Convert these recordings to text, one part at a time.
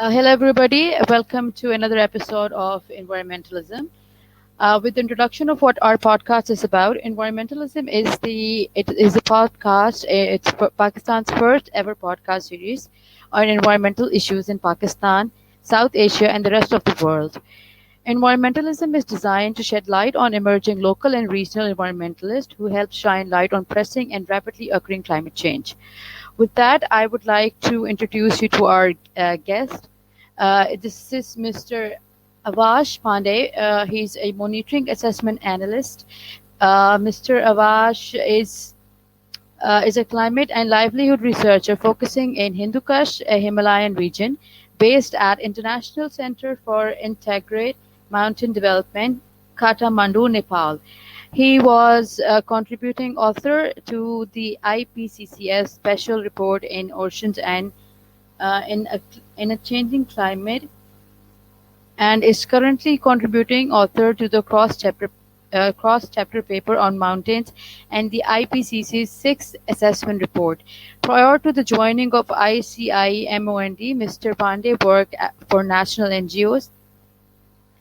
Hello, everybody. Welcome to another episode of Environmentalism. With the introduction of what our podcast is about, environmentalism is a podcast. It's Pakistan's first ever podcast series on environmental issues in Pakistan, South Asia, and the rest of the world. Environmentalism is designed to shed light on emerging local and regional environmentalists who help shine light on pressing and rapidly occurring climate change. With that, I would like to introduce you to our guest. This is Mr. Avash Penday. He's a monitoring assessment analyst. Mr. Avash is a climate and livelihood researcher focusing in Hindu Kush Himalayan region, based at International Center for Integrated Mountain Development, Kathmandu, Nepal. He was a contributing author to the IPCC's special report in oceans and in a changing climate, and is currently contributing author to the cross chapter paper on mountains and the IPCC's sixth assessment report. Prior to the joining of ICIMOD, Mr. Pandey worked for national NGOs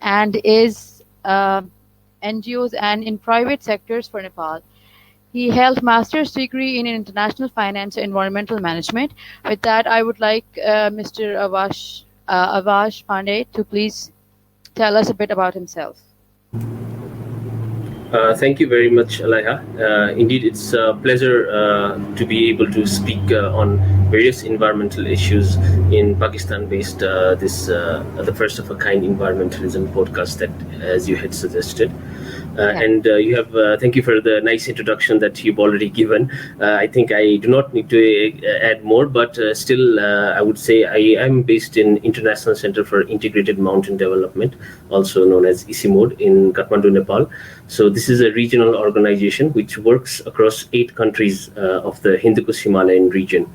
and is NGOs and in private sectors for Nepal. He held master's degree in international finance and environmental management. With that, I would like Mr. Avash Penday to please tell us a bit about himself. Thank you very much, Alaiha. Indeed, it's a pleasure to be able to speak on various environmental issues in Pakistan-based the first of a kind environmentalism podcast that, as you had suggested. And you have thank you for the nice introduction that you've already given. I think I do not need to add more, but still I would say I am based in International Center for Integrated Mountain Development, also known as ICIMOD, in Kathmandu, Nepal. So this is a regional organization which works across 8 countries of the Hindu Kush Himalayan region.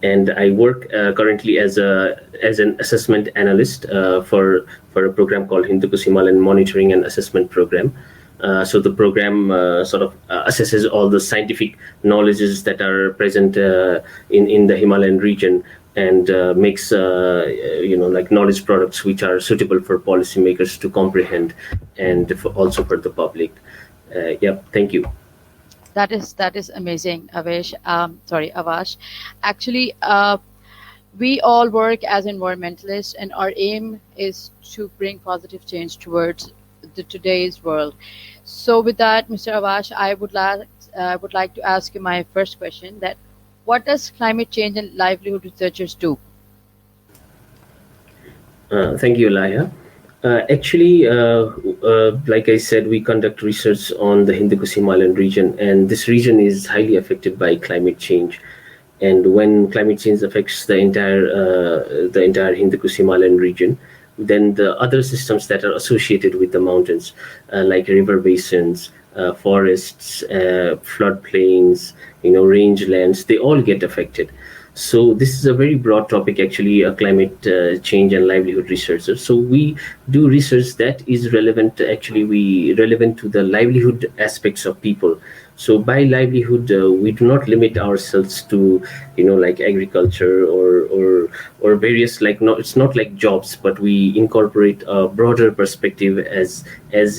And I work currently as an assessment analyst for a program called Hindu Kush Himalayan Monitoring and Assessment Program. So the program sort of assesses all the scientific knowledges that are present in the Himalayan region and makes like knowledge products which are suitable for policymakers to comprehend and also for the public. Thank you. That is amazing, Avash. Avash. Actually, we all work as environmentalists, and our aim is to bring positive change towards today's world. So, with that, Mr. Avash, I would like to ask you my first question: that what does climate change and livelihood researchers do? Thank you, Laya. Actually, like I said, we conduct research on the Hindu Kush Himalayan region, and this region is highly affected by climate change. And when climate change affects the entire Hindu Kush Himalayan region, then the other systems that are associated with the mountains, like river basins, forests, floodplains, rangelands, they all get affected. So this is a very broad topic, actually, climate change and livelihood researchers. So we do research that is relevant to the livelihood aspects of people. So by livelihood, we do not limit ourselves to, like agriculture or various, it's not like jobs, but we incorporate a broader perspective as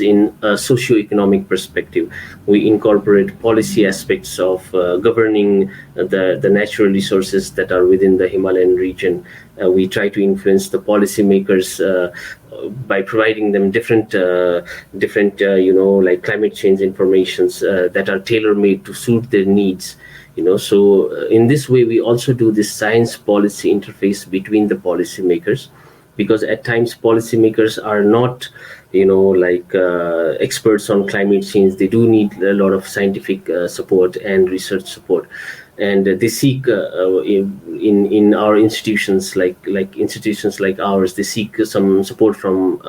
in a socio-economic perspective. We incorporate policy aspects of governing the natural resources that are within the Himalayan region. We try to influence the policymakers by providing them different like climate change informations that are tailor-made to suit their needs. So in this way, we also do this science policy interface between the policymakers, because at times policymakers are not experts on climate change. They do need a lot of scientific support and research support, and they seek in our institutions like institutions like ours, they seek some support from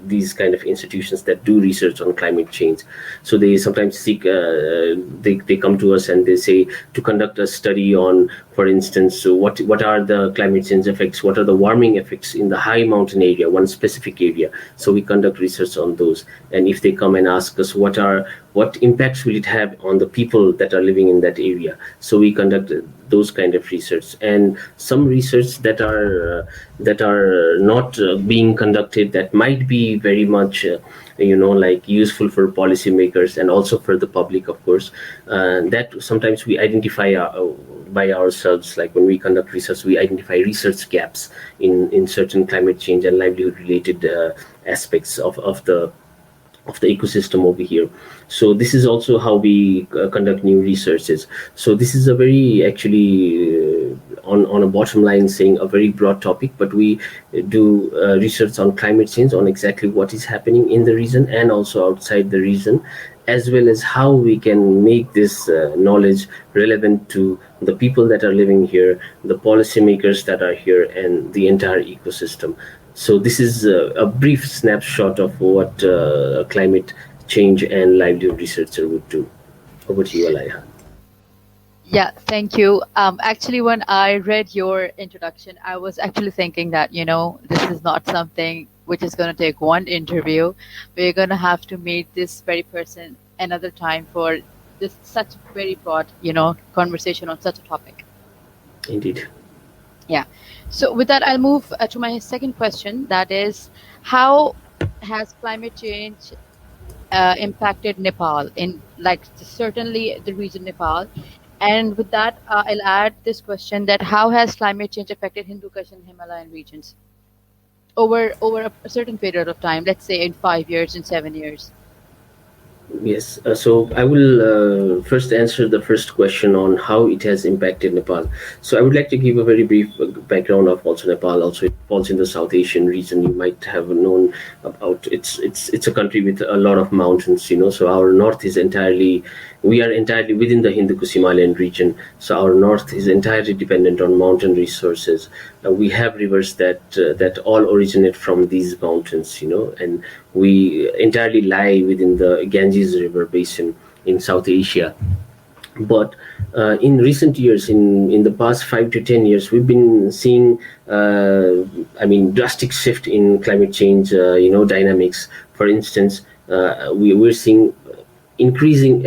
these kind of institutions that do research on climate change. So they sometimes seek they come to us and they say to conduct a study on, for instance, what are the climate change effects, what are the warming effects in the high mountain area, one specific area. So we conduct research on those. And if they come and ask us what impacts will it have on the people that are living in that area, so we conduct those kind of research, and some research that are not being conducted, that might be very much like useful for policymakers and also for the public, of course. That sometimes we identify by ourselves, like when we conduct research, we identify research gaps in certain climate change and livelihood related aspects of the ecosystem over here. So this is also how we conduct new researches. So this is a very, actually, on a bottom line, saying a very broad topic, but we do research on climate change, on exactly what is happening in the region and also outside the region, as well as how we can make this knowledge relevant to the people that are living here, the policymakers that are here, and the entire ecosystem. So this is a brief snapshot of what climate change and livelihood researcher would do. Over to you, Alaya. Yeah, thank you. Actually, when I read your introduction, I was actually thinking that, this is not something which is going to take one interview. We're going to have to meet this very person another time for this such very broad, conversation on such a topic. Indeed. Yeah. So with that, I'll move to my second question. That is, how has climate change impacted Nepal in, like, certainly the region Nepal? And with that, I'll add this question: that how has climate change affected Hindu Kush and Himalayan regions over a certain period of time? Let's say in 5 years, in 7 years. Yes, so I will first answer the first question on how it has impacted Nepal. So I would like to give a very brief background of also Nepal. Also, it falls in the South Asian region. You might have known about it's a country with a lot of mountains. So our north is entirely, we are entirely within the Hindu Kush Himalayan region. So our north is entirely dependent on mountain resources. We have rivers that all originate from these mountains. And we entirely lie within the Ganges River basin in South Asia. But in recent years, in the past 5 to 10 years, we've been seeing, drastic shift in climate change, dynamics. For instance, we're seeing increasing,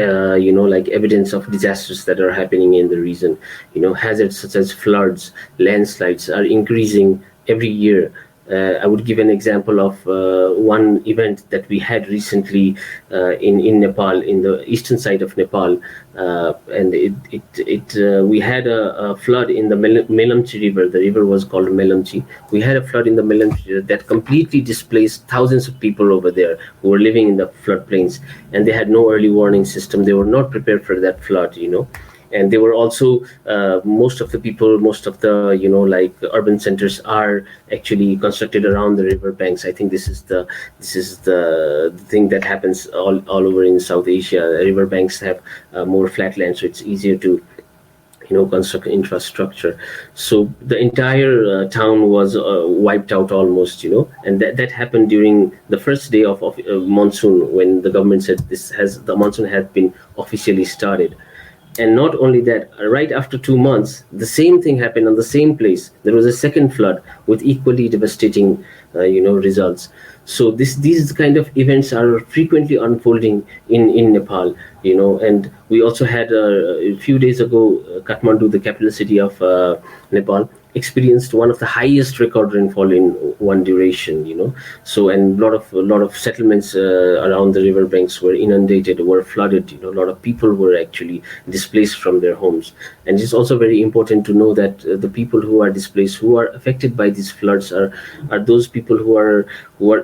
like evidence of disasters that are happening in the region. Hazards such as floods, landslides are increasing every year. I would give an example of one event that we had recently in Nepal, in the eastern side of Nepal, and we had a flood in the Melamchi River. The river was called Melamchi. We had a flood in the Melamchi River that completely displaced thousands of people over there who were living in the floodplains, and they had no early warning system. They were not prepared for that flood. And they were also most of the like urban centers are actually constructed around the river banks. I think this is the thing that happens all over in South Asia. River banks have more flat land, so it's easier to construct infrastructure. So the entire town was wiped out almost, and that happened during the first day of monsoon, when the government said the monsoon had been officially started. And not only that, right after 2 months, the same thing happened on the same place. There was a second flood with equally devastating, results. So these kind of events are frequently unfolding in Nepal, And we also had a few days ago, Kathmandu, the capital city of Nepal, experienced one of the highest record rainfall in one duration. So, and a lot of settlements around the river banks were inundated, were flooded. A lot of people were actually displaced from their homes. And it's also very important to know that the people who are displaced, who are affected by these floods, are those people who are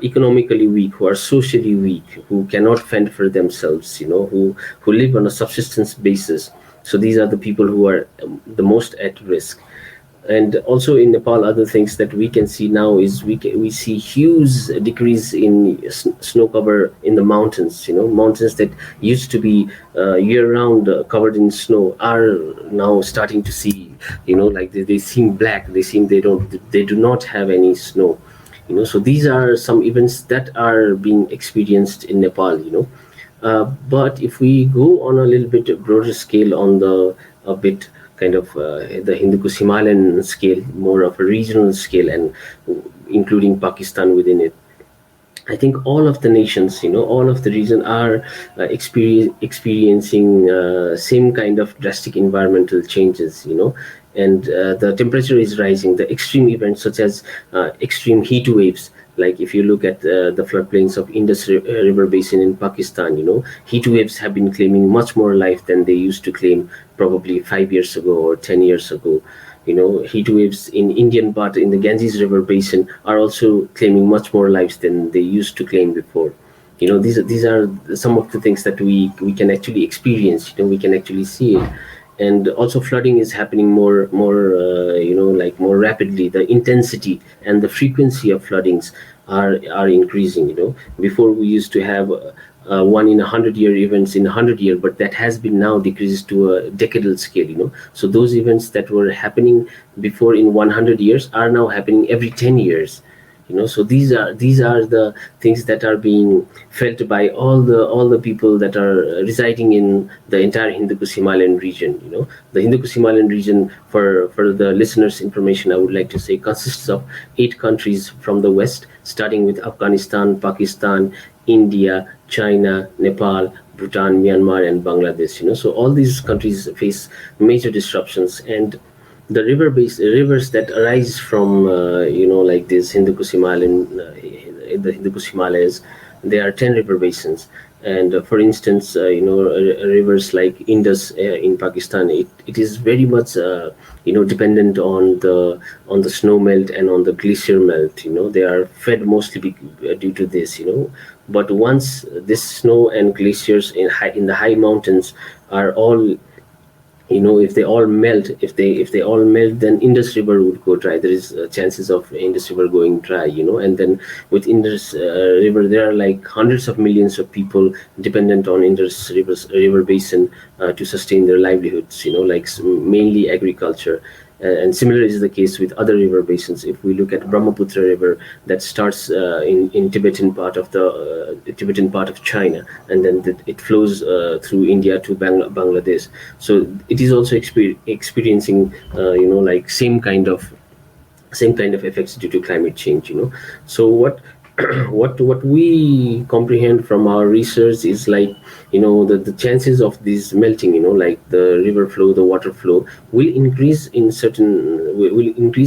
economically weak, who are socially weak, who cannot fend for themselves, who live on a subsistence basis. So these are the people who are the most at risk. And also in Nepal, other things that we can see now is we see huge decrease in snow cover in the mountains. Mountains that used to be year-round covered in snow are now starting to see, like they seem black. They do not have any snow. So these are some events that are being experienced in Nepal. But if we go on a little bit broader scale, on a bit kind of the Hindu Kush Himalayan scale, more of a regional scale, and including Pakistan within it, I think all of the nations, all of the region are experiencing same kind of drastic environmental changes, and the temperature is rising. The extreme events such as extreme heat waves, like if you look at the floodplains of Indus River Basin in Pakistan, heat waves have been claiming much more life than they used to claim probably 5 years ago or 10 years ago. Heat waves in Indian part in the Ganges River basin are also claiming much more lives than they used to claim before. These are some of the things that we can actually experience. We can actually see it. And also flooding is happening more like more rapidly. The intensity and the frequency of floodings are increasing. Before we used to have one in 100 year events in 100 year, but that has been now decreased to a decadal scale. So those events that were happening before in 100 years are now happening every 10 years. So these are the things that are being felt by all the people that are residing in the entire Hindu Kush Himalayan region. The Hindu Kush Himalayan region, for the listeners information, I would like to say, consists of 8 countries from the west, starting with Afghanistan, Pakistan, India, China, Nepal, Bhutan, Myanmar, and Bangladesh. So all these countries face major disruptions, and the rivers that arise from like this Hindu Kush Himalayan, the Hindu Kush Himalayas, there are 10 river basins. And for instance, rivers like Indus in Pakistan, it is very much dependent on the snow melt and on the glacier melt. They are fed mostly due to this. But once this snow and glaciers in the high mountains are all, if they all melt, if they all melt, then Indus River would go dry. There is chances of Indus River going dry. And then with Indus River, there are like hundreds of millions of people dependent on Indus river basin to sustain their livelihoods, like mainly agriculture. And similar is the case with other river basins. If we look at Brahmaputra River, that starts in Tibetan part of China, and then it flows through India to Bangladesh. So it is also experiencing, like same kind of effects due to climate change. So what we comprehend from our research is like, the chances of this melting, like the river flow, the water flow, will increase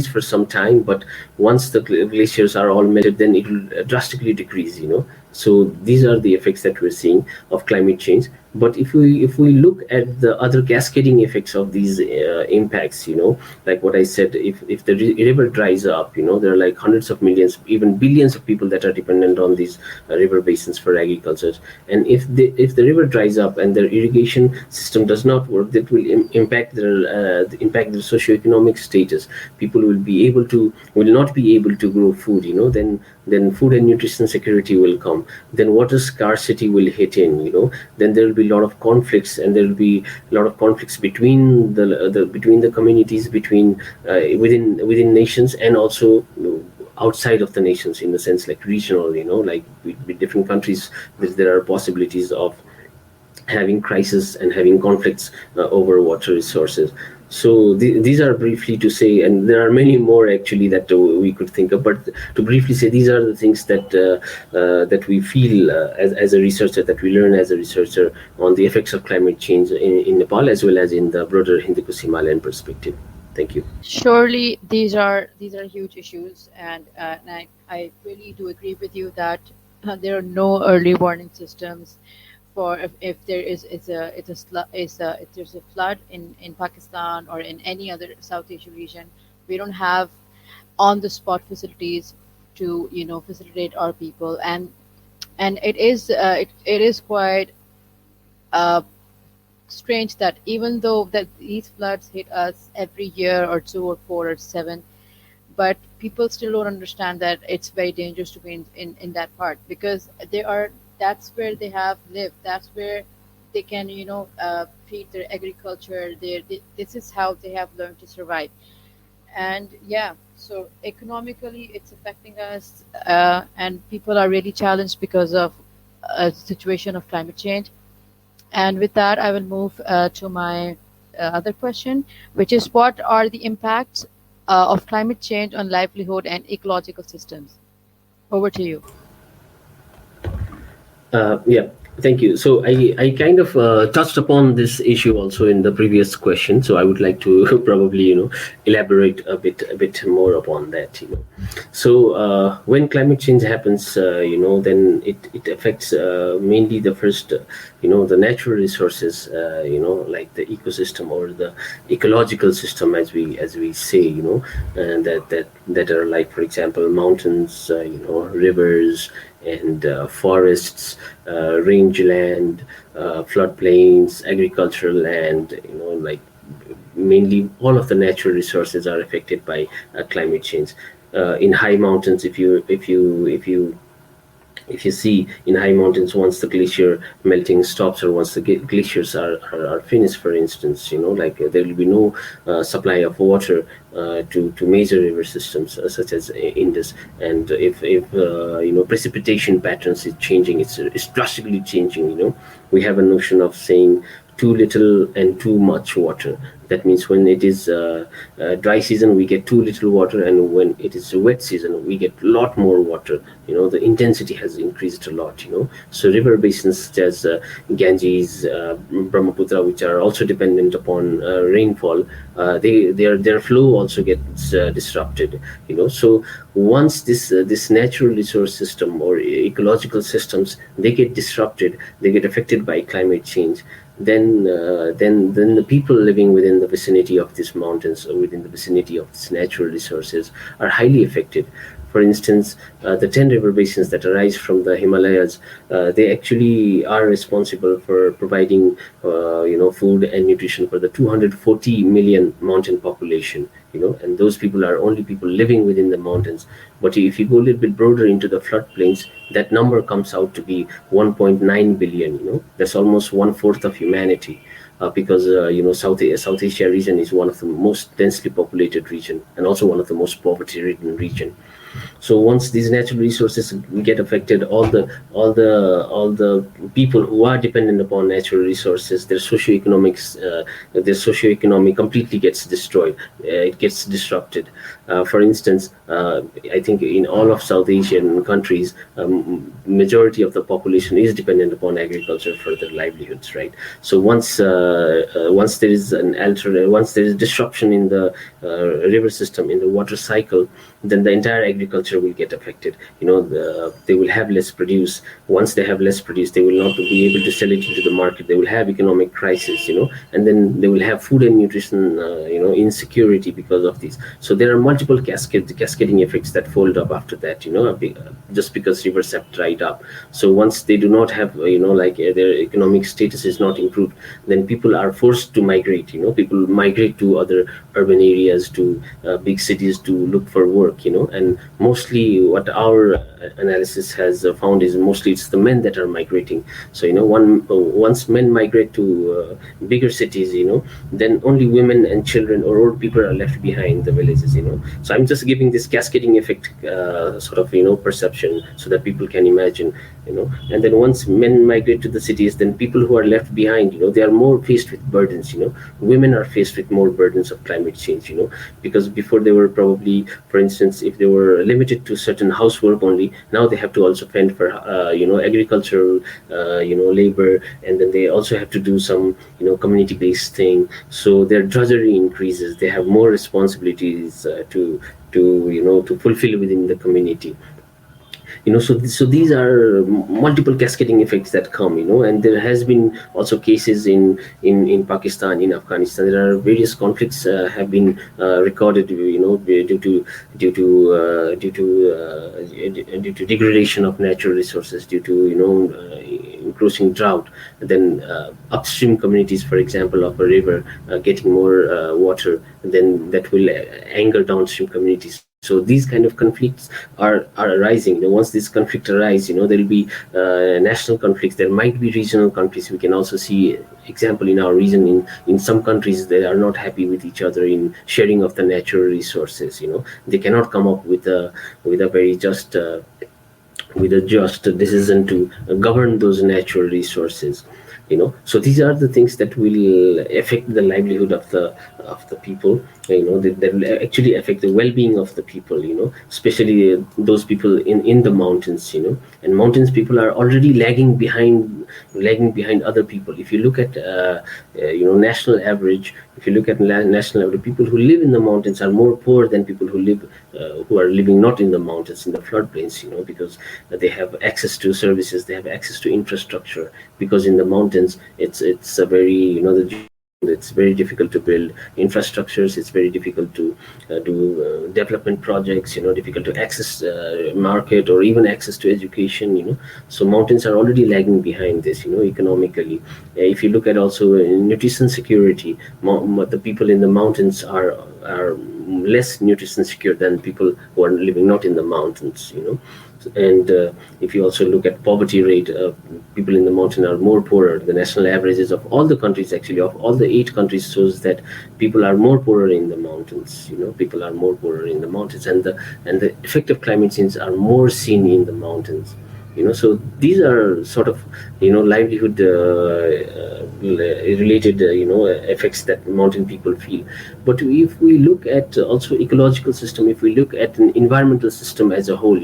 for some time, but once the glaciers are all melted, then it will drastically decrease. So these are the effects that we're seeing of climate change. But if we look at the other cascading effects of these impacts, like what I said, if the river dries up, there are like hundreds of millions, even billions of people that are dependent on these river basins for agriculture. And if the river dries up and their irrigation system does not work, that will impact their socioeconomic status. People will not be able to grow food. Then food and nutrition security will come. Then water scarcity will hit in. Then there will be a lot of conflicts, and there will be a lot of conflicts between the communities, within nations, and also outside of the nations, in the sense like regional. Like with different countries, there are possibilities of having crisis and having conflicts over water resources. So these are briefly to say, and there are many more actually that we could think of, but to briefly say, these are the things that we feel as a researcher, that we learn as a researcher on the effects of climate change in Nepal, as well as in the broader Hindu Kush Himalayan perspective. Thank you. Surely these are huge issues, and I really do agree with you that there are no early warning systems for if there if there's a flood in Pakistan or in any other South Asia region. We don't have on the spot facilities to facilitate our people, and it is quite uh, strange that even though that these floods hit us every year or two or four or seven, but people still don't understand that it's very dangerous to be in that part, because they are that's where they have lived, that's where they can feed their agriculture, this is how they have learned to survive. And yeah, so economically it's affecting us, and people are really challenged because of a situation of climate change. And with that, I will move to my other question, which is, what are the impacts of climate change on livelihood and ecological systems? Over to you. Yeah, thank you. So I kind of touched upon this issue also in the previous question. So I would like to probably elaborate a bit more upon that. So when climate change happens, then it affects mainly the first, the natural resources, like the ecosystem or the ecological system, as we say, and that are like, for example, mountains, rivers and forests, rangeland, floodplains, agricultural land, like mainly all of the natural resources are affected by climate change. In high mountains, if you see in high mountains, once the glacier melting stops, or once the glaciers are finished, for instance, like there will be no supply of water to major river systems such as Indus. And if precipitation patterns is changing, it's drastically changing. We have a notion of saying too little and too much water. That means when it is dry season, we get too little water, and when it is wet season, we get a lot more water. The intensity has increased a lot. So river basins such as Ganges, Brahmaputra, which are also dependent upon rainfall, their flow also gets disrupted. So once this natural resource system or ecological systems, they get disrupted, they get affected by climate change, then the people living within the vicinity of these mountains, or within the vicinity of these natural resources, are highly affected. For instance, the 10 river basins that arise from the Himalayas, they actually are responsible for providing, food and nutrition for the 240 million mountain population. And those people are only people living within the mountains. But if you go a little bit broader into the floodplains, that number comes out to be 1.9 billion. That's almost one fourth of humanity. Because South Asia region is one of the most densely populated region, and also one of the most poverty-ridden region. So once these natural resources get affected, all the people who are dependent upon natural resources, their socioeconomy completely gets destroyed. It gets disrupted. For instance, I think in all of South Asian countries, majority of the population is dependent upon agriculture for their livelihoods, right? So once there is once there is disruption in the river system, in the water cycle, then the entire agriculture will get affected. They will have less produce. Once they have less produce, they will not be able to sell it into the market. They will have economic crisis, and then they will have food and nutrition, insecurity because of this. So there are multiple cascading effects that fold up after that, just because rivers have dried up. So once they do not have, their economic status is not improved, then people are forced to migrate. People migrate to other urban areas, to big cities, to look for work. And mostly what our analysis has found is mostly it's the men that are migrating. So once men migrate to bigger cities, then only women and children or old people are left behind the villages. So I'm just giving this cascading effect sort of perception, so that people can imagine. And then once men migrate to the cities, then people who are left behind, they are more faced with burdens. Women are faced with more burdens of climate change, because before they were probably, for instance, if they were limited to certain housework only, now they have to also fend for agricultural labor, and then they also have to do some community based thing. So their drudgery increases. They have more responsibilities to fulfill within the community. So these are multiple cascading effects that come. And there has been also cases in Pakistan, in Afghanistan. There are various conflicts have been recorded, due to degradation of natural resources, due to encroaching drought. Then upstream communities, for example, of a river getting more water, then that will anger downstream communities. So these kind of conflicts are arising. Once these conflicts arise, there will be national conflicts. There might be regional conflicts. We can also see example in our region, in some countries they are not happy with each other in sharing of the natural resources. They cannot come up with a very just with a just decision to govern those natural resources. So these are the things that will affect the livelihood of the people, that will actually affect the well-being of the people, especially those people in the mountains, and mountains people are already lagging behind other people. If you look at national average, if you look at national average, people who live in the mountains are more poor than people who are living not in the mountains, in the floodplains, because they have access to services, they have access to infrastructure. Because in the mountains, it's a very, the jungle, it's very difficult to build infrastructures, it's very difficult to do development projects, difficult to access market, or even access to education. So mountains are already lagging behind this, economically. If you look at also nutrition security, the people in the mountains are less nutrition secure than people who are living not in the mountains. And if you also look at poverty rate, people in the mountain are more poorer. The national averages of all the countries, actually of all the 8 countries, shows that people are more poorer in the mountains. People are more poorer in the mountains, and the effect of climate change are more seen in the mountains. So these are sort of livelihood related effects that mountain people feel. But if we look at also ecological system, if we look at an environmental system as a whole,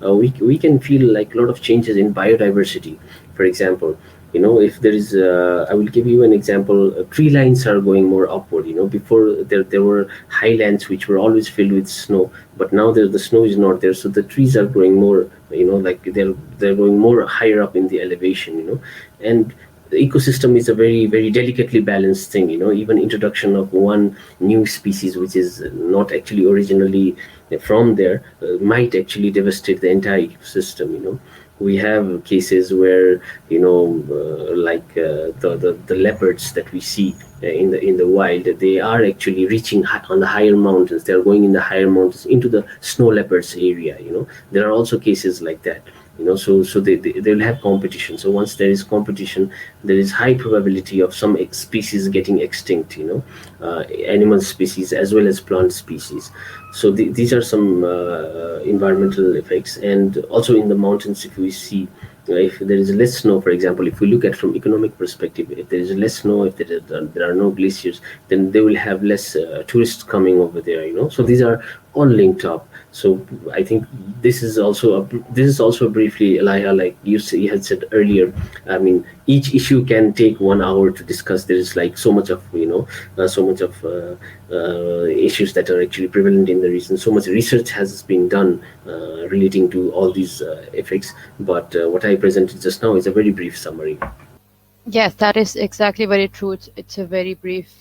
we can feel like a lot of changes in biodiversity. For example, if there is I will give you an example. Tree lines are going more upward. Before, there were highlands which were always filled with snow, but now the snow is not there, so the trees are growing more, like they're going more higher up in the elevation. And the ecosystem is a very, very delicately balanced thing. Even introduction of one new species which is not actually originally from there might actually devastate the entire ecosystem. We have cases where, the leopards that we see in the wild, they are actually reaching on the higher mountains. They are going in the higher mountains into the snow leopards area. There are also cases like that. So they will have competition. So once there is competition, there is high probability of some species getting extinct. Animal species as well as plant species. So these are some environmental effects. And also in the mountains, if we see, if there is less snow, for example, if we look at from economic perspective, if there is less snow, if there are no glaciers, then they will have less tourists coming over there. So these are all linked up. So I think this is also briefly, Elijah, like you had said earlier. I mean, each issue can take 1 hour to discuss. There is like so much of issues that are actually prevalent in the region. So much research has been done relating to all these effects. But what I presented just now is a very brief summary. Yes, that is exactly very true. It's a very brief,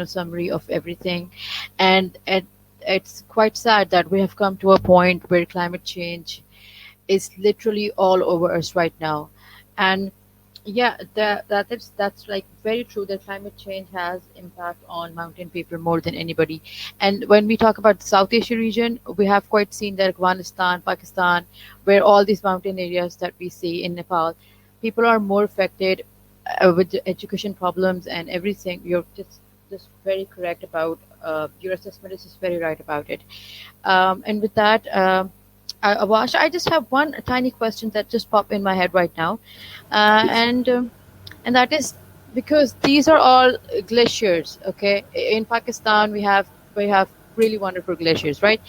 summary of everything, and it's quite sad that we have come to a point where climate change is literally all over us right now. And yeah, that's like very true that climate change has impact on mountain people more than anybody. And when we talk about the South Asia region, we have quite seen that Afghanistan, Pakistan, where all these mountain areas that we see in Nepal, people are more affected with the education problems and everything. You're just very correct about your assessment is just very right about it. And with that, Avash, I just have one tiny question that just popped in my head right now, uh, Yes. and um, and that is because these are all glaciers. Okay, in Pakistan we have really wonderful glaciers, right?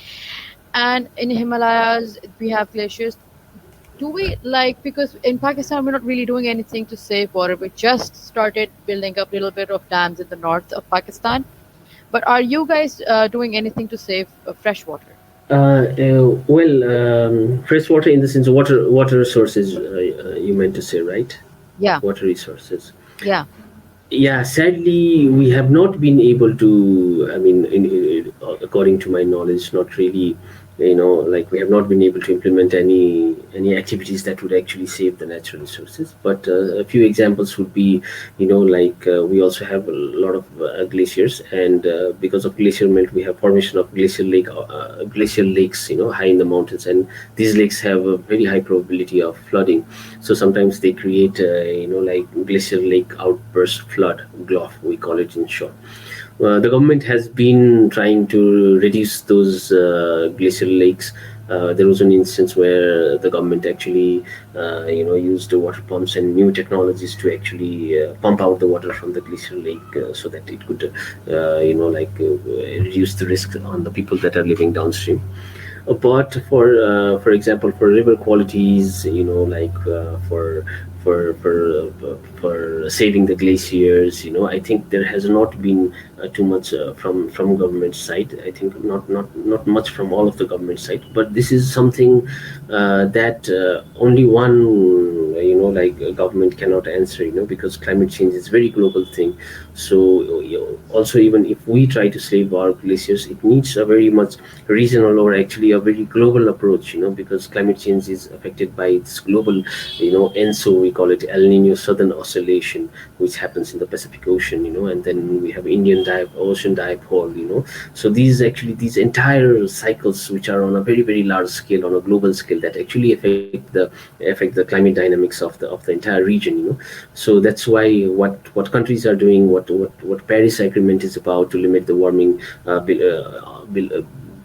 And in Himalayas we have glaciers. Do we like, because in Pakistan we're not really doing anything to save water. We just started building up a little bit of dams in the north of Pakistan. But are you guys doing anything to save fresh water? Well, fresh water in the sense of water resources, you meant to say, right? Yeah, Water resources. yeah. Yeah, sadly, we have not been able to. I mean, according to my knowledge, not really. Like we have not been able to implement any activities that would actually save the natural resources. But a few examples would be, like we also have a lot of glaciers, and because of glacier melt, we have formation of glacial lakes, high in the mountains, and these lakes have a very high probability of flooding. So sometimes they create, like glacial lake outburst flood, GLOF, we call it in short. The government has been trying to reduce those glacial lakes There was an instance where the government actually used the water pumps and new technologies to actually pump out the water from the glacial lake, so that it could reduce the risk on the people that are living downstream. But for example, for river qualities, for saving the glaciers, I think there has not been too much from government side. I think not much from all of the government side, but this is something that only one government cannot answer, because climate change is very global thing. So also, even if we try to save our glaciers, it needs a very much regional, or actually a very global approach, because climate change is affected by this global, and so we call it El Nino Southern Oscillation, which happens in the Pacific Ocean, and then we have Ocean dipole, so these entire cycles, which are on a very very large scale, on a global scale, that actually affect the climate dynamics of the entire region, so that's why what countries are doing, what Paris Agreement is about, to limit the warming,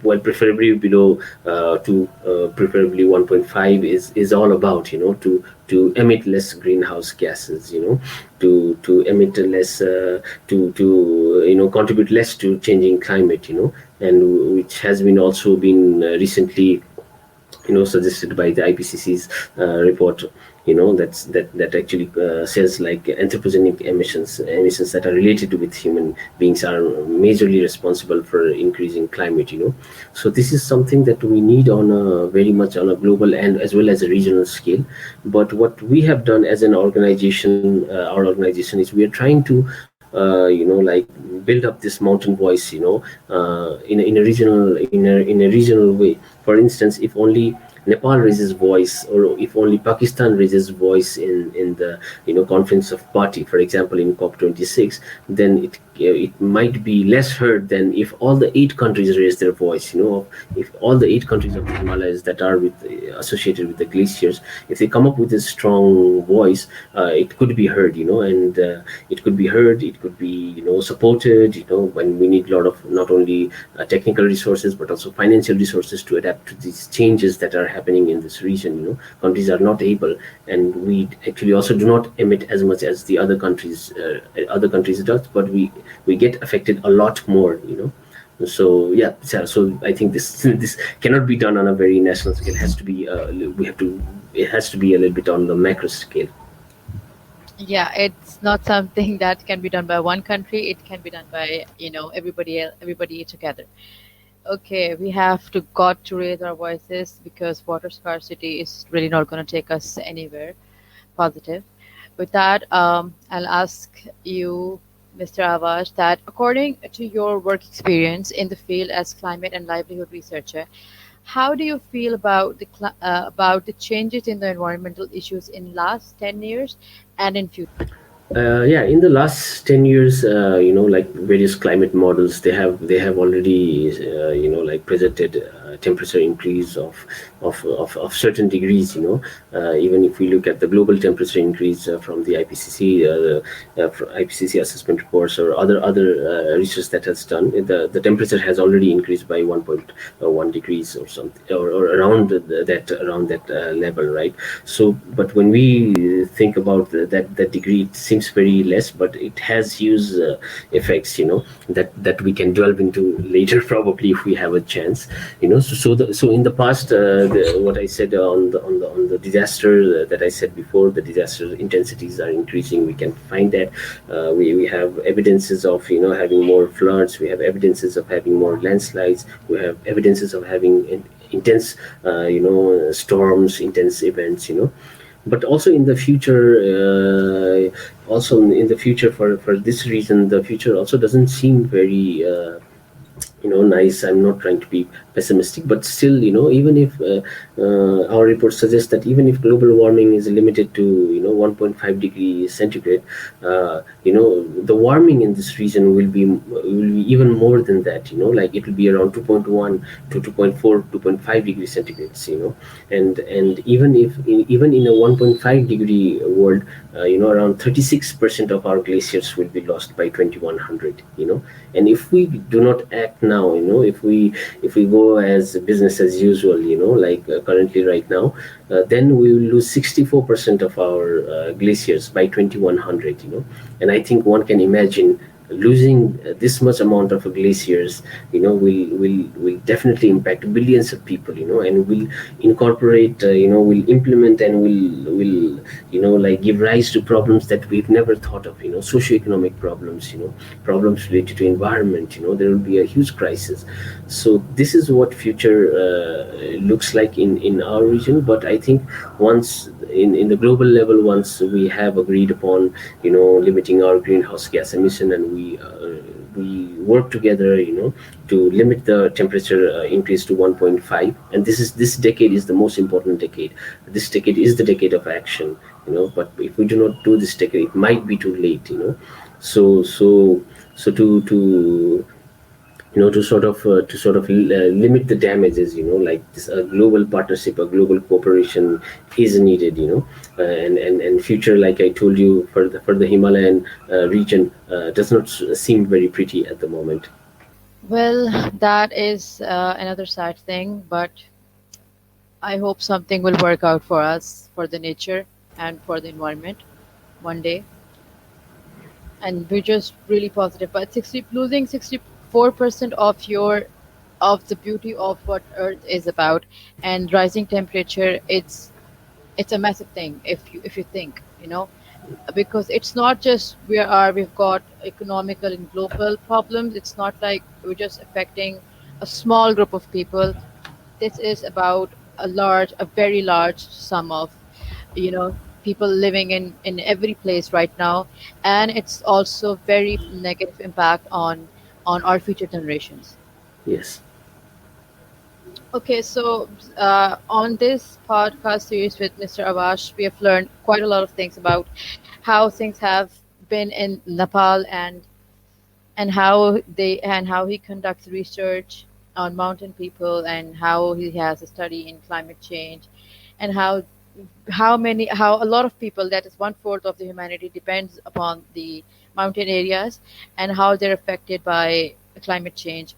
well, preferably below preferably 1.5, is all about, to emit less greenhouse gases, to emit less, to contribute less to changing climate, and which has been also been recently, suggested by the IPCC's report, that actually says, like, anthropogenic emissions that are related with human beings are majorly responsible for increasing climate, so this is something that we need on a very much on a global and as well as a regional scale. But what we have done as an organization, our organization, is we are trying to build up this mountain voice, in a regional way. For instance, if only Nepal raises voice, or if only Pakistan raises voice in the conference of party, for example, in COP26, then it might be less heard than if all the 8 countries raise their voice. If all the 8 countries of the Himalayas that are associated with the glaciers, if they come up with a strong voice, it could be heard, and it could be heard, it could be supported, when we need a lot of not only technical resources but also financial resources to adapt to these changes that are happening in this region. Countries are not able, and we actually also do not emit as much as the other countries does, but we get affected a lot more. So yeah, so I think this cannot be done on a very national scale. It has to be it has to be a little bit on the macro scale. Yeah, it's not something that can be done by one country. It can be done by everybody together. Okay, we have to got to raise our voices because water scarcity is really not going to take us anywhere positive. With that, I'll ask you, Mr. Avash, that according to your work experience in the field as climate and livelihood researcher, how do you feel about about the changes in the environmental issues in last 10 years and in future? Yeah, in the last 10 years, like various climate models, they have already presented temperature increase of certain degrees. Even if we look at the global temperature increase from the IPCC, IPCC assessment reports, or other research that has done, the temperature has already increased by 1.1 degrees or something, or around that level, right? So, but when we think about that degree, it seems very less, but it has huge effects, that we can delve into later probably if we have a chance. So in the past, what I said on the disaster that I said before, the disaster intensities are increasing. We can find that we have evidences of having more floods. We have evidences of having more landslides. We have evidences of having intense storms, intense events. But also in the future, for this reason, the future also doesn't seem very nice. I'm not trying to be pessimistic, but still, even if our report suggests that even if global warming is limited to 1.5 degrees centigrade, the warming in this region will be even more than that. Like it will be around 2.1 to 2.4, 2.5 degrees centigrades. And even in a 1.5 degree world, around 36% of our glaciers will be lost by 2100. And if we do not act now, now, if we go as business as usual, like currently right now, then we will lose 64% of our glaciers by 2100. And I think one can imagine losing this much amount of glaciers, will definitely impact billions of people, and will incorporate, will implement, and will like give rise to problems that we've never thought of, socioeconomic problems, problems related to environment. There will be a huge crisis. So this is what future looks like in our region. But I think once in the global level, once we have agreed upon, limiting our greenhouse gas emission, and we work together, to limit the temperature increase to 1.5. And this decade is the most important decade. This decade is the decade of action, but if we do not do this decade, it might be too late. So to limit the damages, like this, a global partnership, a global cooperation is needed, and future, like I told you, for the Himalayan region, does not seem very pretty at the moment. Well, that is another sad thing, but I hope something will work out for us, for the nature and for the environment one day. And we're just really positive. But losing 64% of the beauty of what Earth is about, and rising temperature, it's a massive thing if you think, because it's not just we've got economical and global problems. It's not like we're just affecting a small group of people. This is about a very large sum of, you know people living in every place right now, and it's also very negative impact on our future generations. Yes. Okay, so on this podcast series with Mr. Avash, we have learned quite a lot of things about how things have been in Nepal, and how he conducts research on mountain people, and how he has a study in climate change, and how a lot of people, that is one fourth of the humanity, depends upon the mountain areas, and how they're affected by climate change.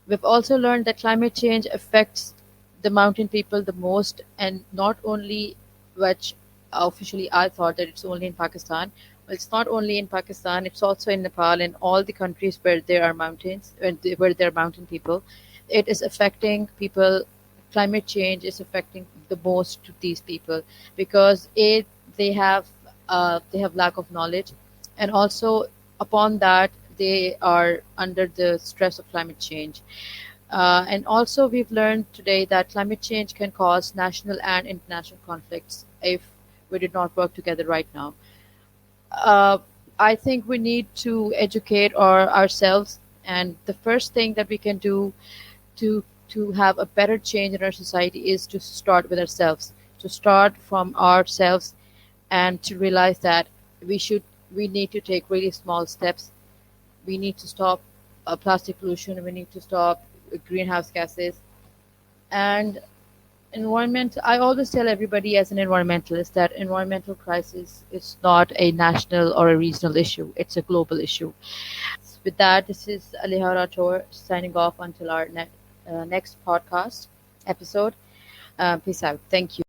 We've also learned that climate change affects the mountain people the most, and not only, which officially I thought that it's only in Pakistan. Well, it's not only in Pakistan; it's also in Nepal and all the countries where there are mountains, where there are mountain people. It is affecting people. Climate change is affecting the most to these people, because they have they have lack of knowledge, and also upon that they are under the stress of climate change. And also, we've learned today that climate change can cause national and international conflicts if we did not work together right now. Uh, I think we need to educate ourselves, and the first thing that we can do to have a better change in our society is to start with ourselves, to start from ourselves, and to realize that we should we need to take really small steps. We need to stop plastic pollution. We need to stop greenhouse gases. And environment, I always tell everybody as an environmentalist that environmental crisis is not a national or a regional issue, it's a global issue. With that, this is Aliha Rator signing off until our next podcast episode. Peace out. Thank you.